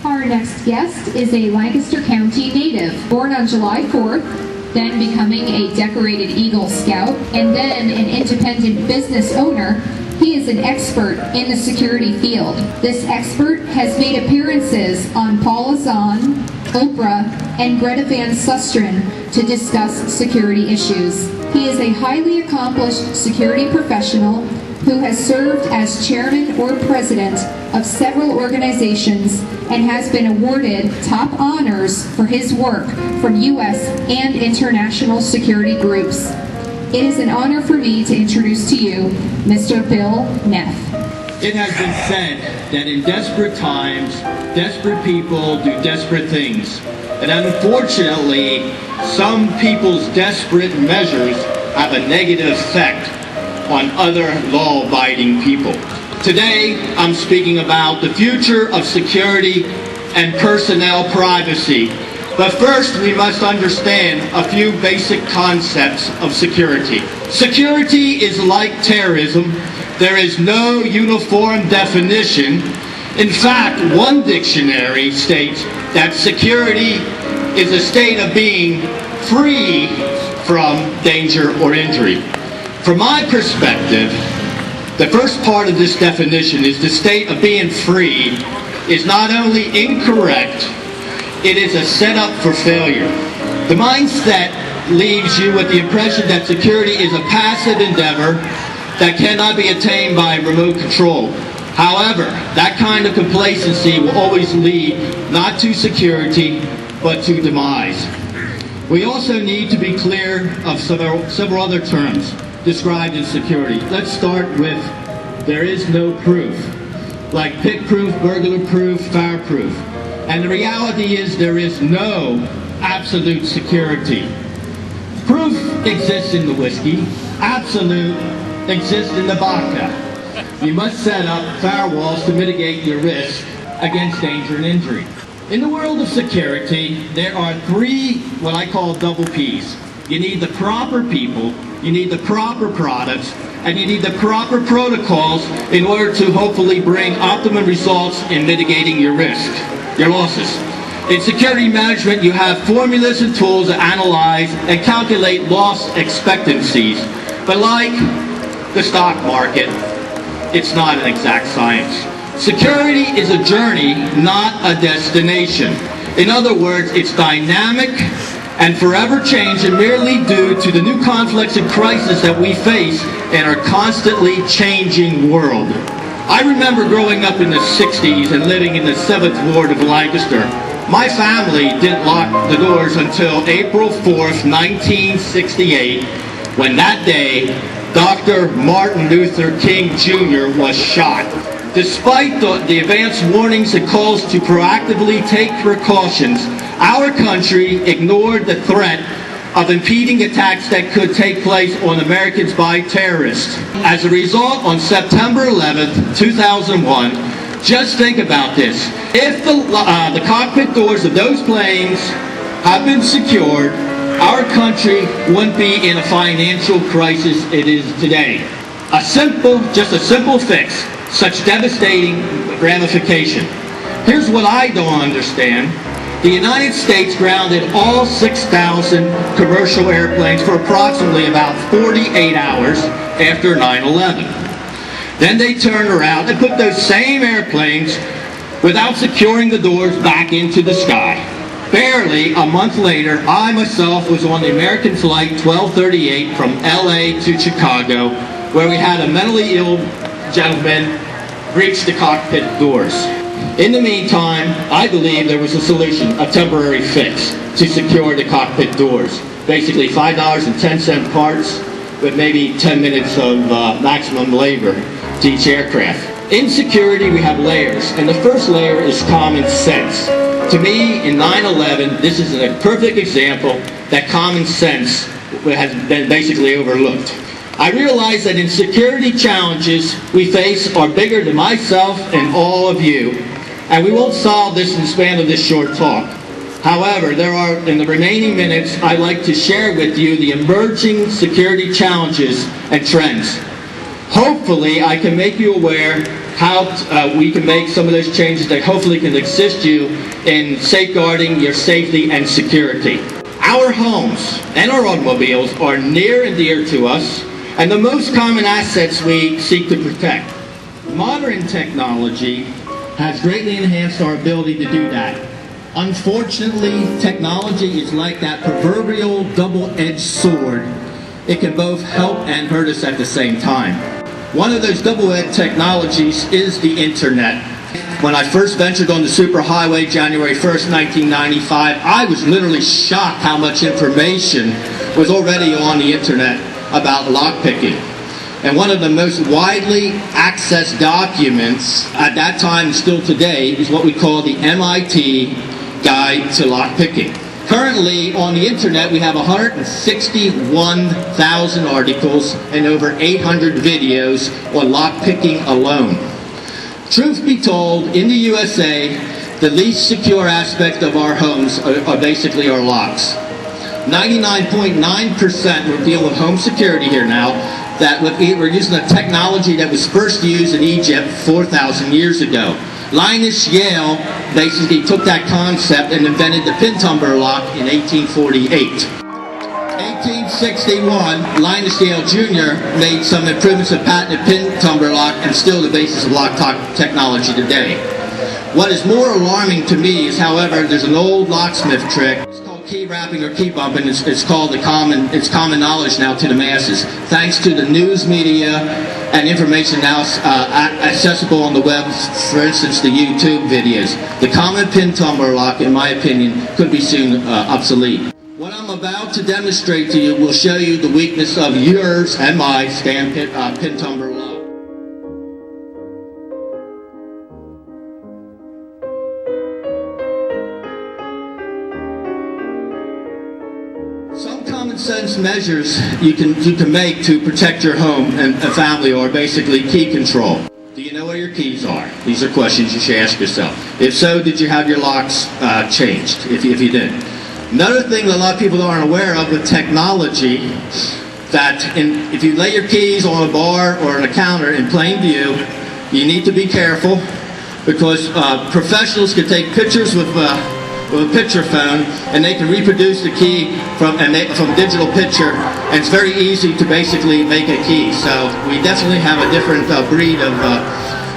Our next guest is a Lancaster County native, born on July 4th, then becoming a decorated Eagle Scout, and then an independent business owner. He is an expert in the security field. This expert has made appearances on Paul Azan, Oprah, and Greta Van Susteren to discuss security issues. He is a highly accomplished security professional who has served as chairman or president of several organizations and has been awarded top honors for his work from U.S. and international security groups. It is an honor for me to introduce to you Mr. Bill Neff. It has been said that in desperate times, desperate people do desperate things. And unfortunately, some people's desperate measures have a negative effect on other law-abiding people. Today, I'm speaking about the future of security and personnel privacy. But first, we must understand a few basic concepts of security. Security is like terrorism. There is no uniform definition. In fact, one dictionary states that security is a state of being free from danger or injury. From my perspective, the first part of this definition is the state of being free is not only incorrect, it is a setup for failure. The mindset leaves you with the impression that security is a passive endeavor that cannot be attained by remote control. However, that kind of complacency will always lead not to security, but to demise. We also need to be clear of several other terms described in security. Let's start with there is no proof, like pick-proof, burglar-proof, fire-proof. And the reality is there is no absolute security. Proof exists in the whiskey, absolute exists in the vodka. You must set up firewalls to mitigate your risk against danger and injury. In the world of security, there are three, what I call double Ps. You need the proper people, you need the proper products, and you need the proper protocols in order to hopefully bring optimum results in mitigating your risk, your losses. In security management, you have formulas and tools to analyze and calculate loss expectancies. But like the stock market, it's not an exact science. Security is a journey, not a destination. In other words, it's dynamic and forever changing merely due to the new conflicts and crises that we face in our constantly changing world. I remember growing up in the 60s and living in the 7th Ward of Lancaster. My family didn't lock the doors until April 4th, 1968, when that day, Dr. Martin Luther King Jr. was shot. Despite the advance warnings and calls to proactively take precautions, our country ignored the threat of impending attacks that could take place on Americans by terrorists. As a result, on September 11th, 2001, just think about this. If the cockpit doors of those planes had been secured, our country wouldn't be in a financial crisis it is today. Just a simple fix. Such devastating ramification. Here's what I don't understand. The United States grounded all 6,000 commercial airplanes for approximately about 48 hours after 9/11. Then they turned around and put those same airplanes without securing the doors back into the sky. Barely a month later, I myself was on the American Flight 1238 from LA to Chicago, where we had a mentally ill gentleman breached the cockpit doors. In the meantime, I believe there was a solution, a temporary fix to secure the cockpit doors. Basically $5.10 parts with maybe 10 minutes of maximum labor to each aircraft. In security, we have layers, and the first layer is common sense. To me, in 9/11, this is a perfect example that common sense has been basically overlooked. I realize that in security challenges we face are bigger than myself and all of you, and we won't solve this in the span of this short talk. However, in the remaining minutes, I'd like to share with you the emerging security challenges and trends. Hopefully, I can make you aware how we can make some of those changes that hopefully can assist you in safeguarding your safety and security. Our homes and our automobiles are near and dear to us, and the most common assets we seek to protect. Modern technology has greatly enhanced our ability to do that. Unfortunately, technology is like that proverbial double-edged sword. It can both help and hurt us at the same time. One of those double-edged technologies is the internet. When I first ventured on the superhighway January 1st, 1995, I was literally shocked how much information was already on the internet about lockpicking. And one of the most widely accessed documents at that time and still today is what we call the MIT Guide to Lockpicking. Currently on the internet we have 161,000 articles and over 800 videos on lockpicking alone. Truth be told, in the USA, the least secure aspect of our homes are basically our locks. 99.9% we're dealing with home security here now, that we're using a technology that was first used in Egypt 4,000 years ago. Linus Yale basically took that concept and invented the pin tumbler lock in 1848. 1861, Linus Yale Jr. made some improvements and patented pin tumbler lock, and still the basis of lock technology today. What is more alarming to me is, however, there's an old locksmith trick. It's called key wrapping or key bumping. It's common knowledge now to the masses, thanks to the news media and information now accessible on the web, for instance, the YouTube videos. The common pin tumbler lock, in my opinion, could be soon obsolete. What I'm about to demonstrate to you will show you the weakness of yours and my stand pin tumbler lock. Some common sense measures you can make to protect your home and family are basically key control. Do you know where your keys are? These are questions you should ask yourself. If so, did you have your locks changed? If you didn't. Another thing that a lot of people aren't aware of with technology, that if you lay your keys on a bar or on a counter in plain view, you need to be careful, because professionals can take pictures with a picture phone, and they can reproduce the key from digital picture, and it's very easy to basically make a key. So we definitely have a different breed of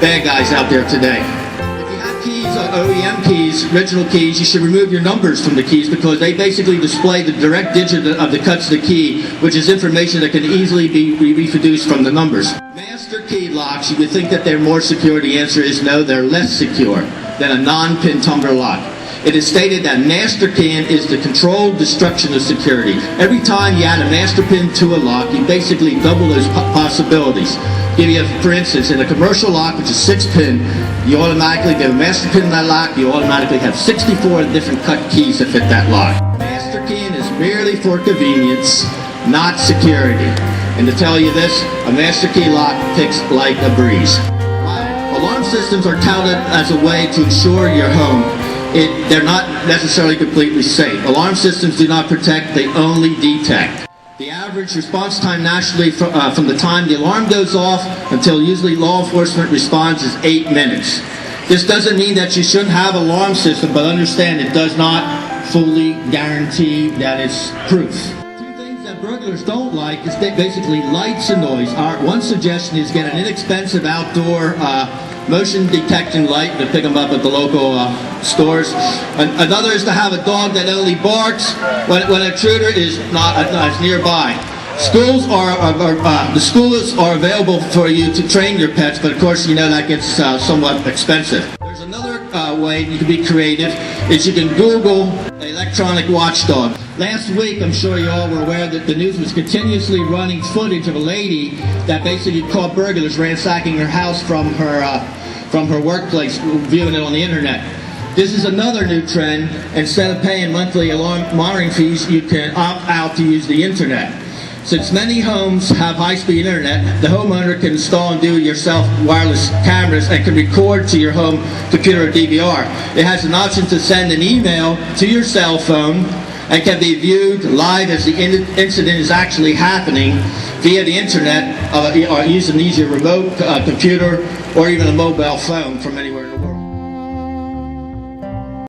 bad guys out there today. If you have keys, OEM keys, original keys, you should remove your numbers from the keys, because they basically display the direct digit of the cuts of the key, which is information that can easily be reproduced from the numbers. Master key locks, you would think that they're more secure. The answer is no, they're less secure than a non-pin tumbler lock. It is stated that master keying is the controlled destruction of security. Every time you add a master pin to a lock, you basically double those possibilities. Give you, for instance, in a commercial lock, which is 6-pin, you automatically get a master pin in that lock, you automatically have 64 different cut keys that fit that lock. Master keying is merely for convenience, not security. And to tell you this, a master key lock ticks like a breeze. Alarm systems are touted as a way to ensure your home. They're not necessarily completely safe. Alarm systems do not protect, they only detect. The average response time nationally from the time the alarm goes off until usually law enforcement responds is 8 minutes. This doesn't mean that you shouldn't have an alarm system, but understand it does not fully guarantee that it's proof. Two things that burglars don't like is basically lights and noise. One suggestion is get an inexpensive outdoor motion detection light to pick them up at the local stores. Another is to have a dog that only barks when an intruder is not nearby. The schools are available for you to train your pets, but of course you know that gets somewhat expensive. There's another way you can be creative, is you can Google electronic watchdog. Last week, I'm sure you all were aware that the news was continuously running footage of a lady that basically caught burglars ransacking her house from her workplace, viewing it on the internet. This is another new trend. Instead of paying monthly alarm monitoring fees, you can opt out to use the internet. Since many homes have high-speed internet, the homeowner can install and do-it-yourself wireless cameras and can record to your home computer or DVR. It has an option to send an email to your cell phone and can be viewed live as the incident is actually happening via the internet or using an easy remote computer or even a mobile phone from anywhere in the world.